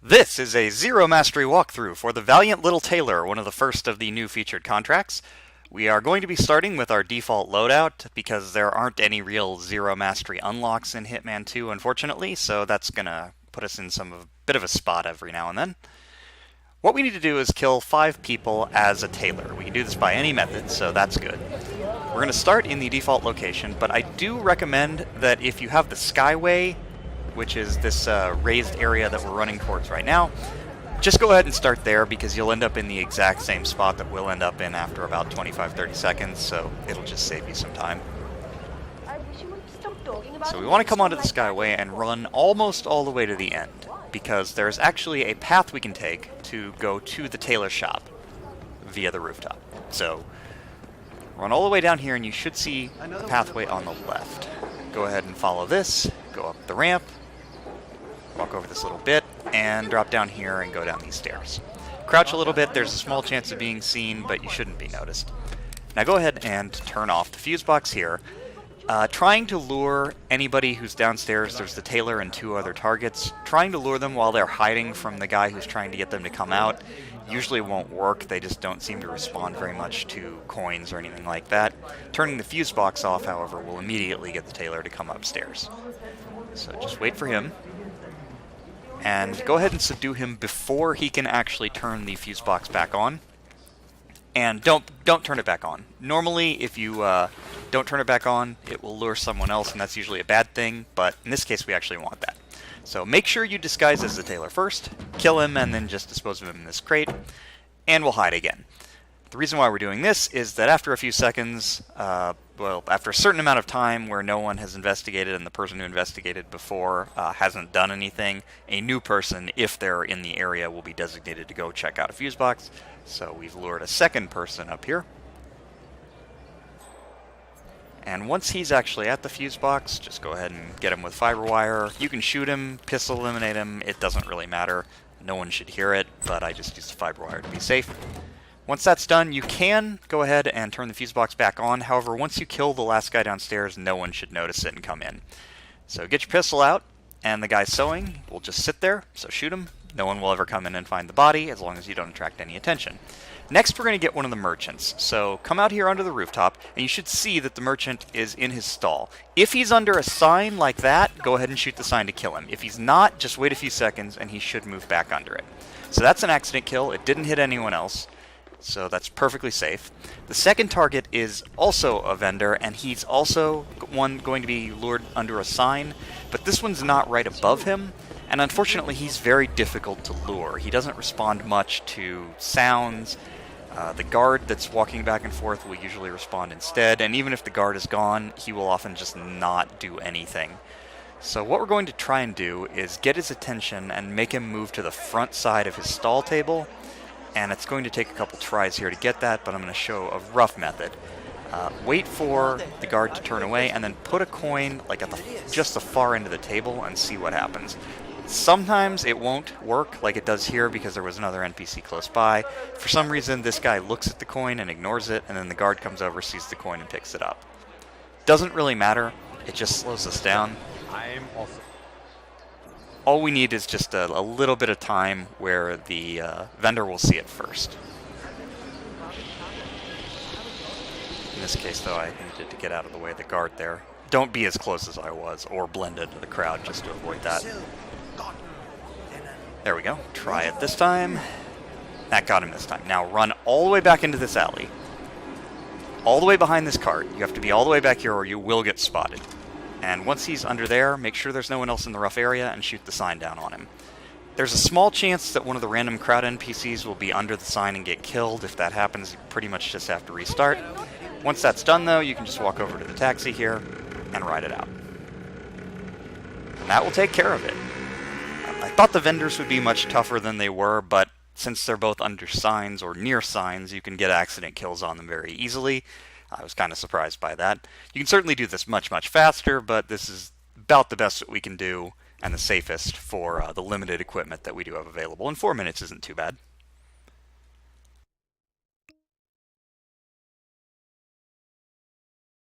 This is a Zero Mastery walkthrough for the Valiant Little Tailor, one of the first of the new featured contracts. We are going to be starting with our default loadout because there aren't any real Zero Mastery unlocks in Hitman 2, unfortunately, so that's going to put us in a bit of a spot every now and then. What we need to do is kill 5 people as a Tailor. We can do this by any method, so that's good. We're going to start in the default location, but I do recommend that if you have the Skyway, which is this raised area that we're running towards right now, just go ahead and start there because you'll end up in the exact same spot that we'll end up in after about 25-30 seconds, so it'll just save you some time. So we want to come onto the Skyway and run almost all the way to the end, because there's actually a path we can take to go to the Tailor shop via the rooftop. So run all the way down here and you should see the pathway on the left. Go ahead and follow this, go up the ramp, walk over this little bit, and drop down here and go down these stairs. Crouch a little bit, there's a small chance of being seen, but you shouldn't be noticed. Now go ahead and turn off the fuse box here. Trying to lure anybody who's downstairs, there's the Tailor and 2 other targets. Trying to lure them while they're hiding from the guy who's trying to get them to come out usually won't work. They just don't seem to respond very much to coins or anything like that. Turning the fuse box off, however, will immediately get the Tailor to come upstairs. So just wait for him. And go ahead and subdue him before he can actually turn the fuse box back on. And don't turn it back on. Normally, if you don't turn it back on, it will lure someone else, and that's usually a bad thing, but in this case, we actually want that. So make sure you disguise as the Tailor first, kill him, and then just dispose of him in this crate, and we'll hide again. The reason why we're doing this is that after a few seconds, after a certain amount of time where no one has investigated and the person who investigated before hasn't done anything, a new person, if they're in the area, will be designated to go check out a fuse box. So we've lured a second person up here. And once he's actually at the fuse box, just go ahead and get him with fiber wire. You can shoot him, pistol eliminate him, it doesn't really matter. No one should hear it, but I just used the fiber wire to be safe. Once that's done, you can go ahead and turn the fuse box back on. However, once you kill the last guy downstairs, no one should notice it and come in. So get your pistol out, and the guy sewing will just sit there, so shoot him. No one will ever come in and find the body, as long as you don't attract any attention. Next, we're going to get one of the merchants. So come out here under the rooftop, and you should see that the merchant is in his stall. If he's under a sign like that, go ahead and shoot the sign to kill him. If he's not, just wait a few seconds, and he should move back under it. So that's an accident kill. It didn't hit anyone else, so that's perfectly safe. The second target is also a vendor, and he's also one going to be lured under a sign, but this one's not right above him. And unfortunately, he's very difficult to lure. He doesn't respond much to sounds. The guard that's walking back and forth will usually respond instead, and even if the guard is gone, he will often just not do anything. So what we're going to try and do is get his attention and make him move to the front side of his stall table, and it's going to take a couple tries here to get that, but I'm going to show a rough method. Wait for the guard to turn away, and then put a coin like at just the far end of the table and see what happens. Sometimes it won't work like it does here because there was another NPC close by. For some reason, this guy looks at the coin and ignores it, and then the guard comes over, sees the coin, and picks it up. Doesn't really matter. It just slows us down. All we need is just a little bit of time where the vendor will see it first. In this case, though, I needed to get out of the way of the guard there. Don't be as close as I was, or blend into the crowd just to avoid that. There we go. Try it this time. That got him this time. Now run all the way back into this alley. All the way behind this cart. You have to be all the way back here or you will get spotted. And once he's under there, make sure there's no one else in the rough area and shoot the sign down on him. There's a small chance that one of the random crowd NPCs will be under the sign and get killed. If that happens, you pretty much just have to restart. Once that's done, though, you can just walk over to the taxi here and ride it out. And that will take care of it. I thought the vendors would be much tougher than they were, but since they're both under signs or near signs, you can get accident kills on them very easily. I was kind of surprised by that. You can certainly do this much, much faster, but this is about the best that we can do and the safest for the limited equipment that we do have available, and 4 minutes isn't too bad.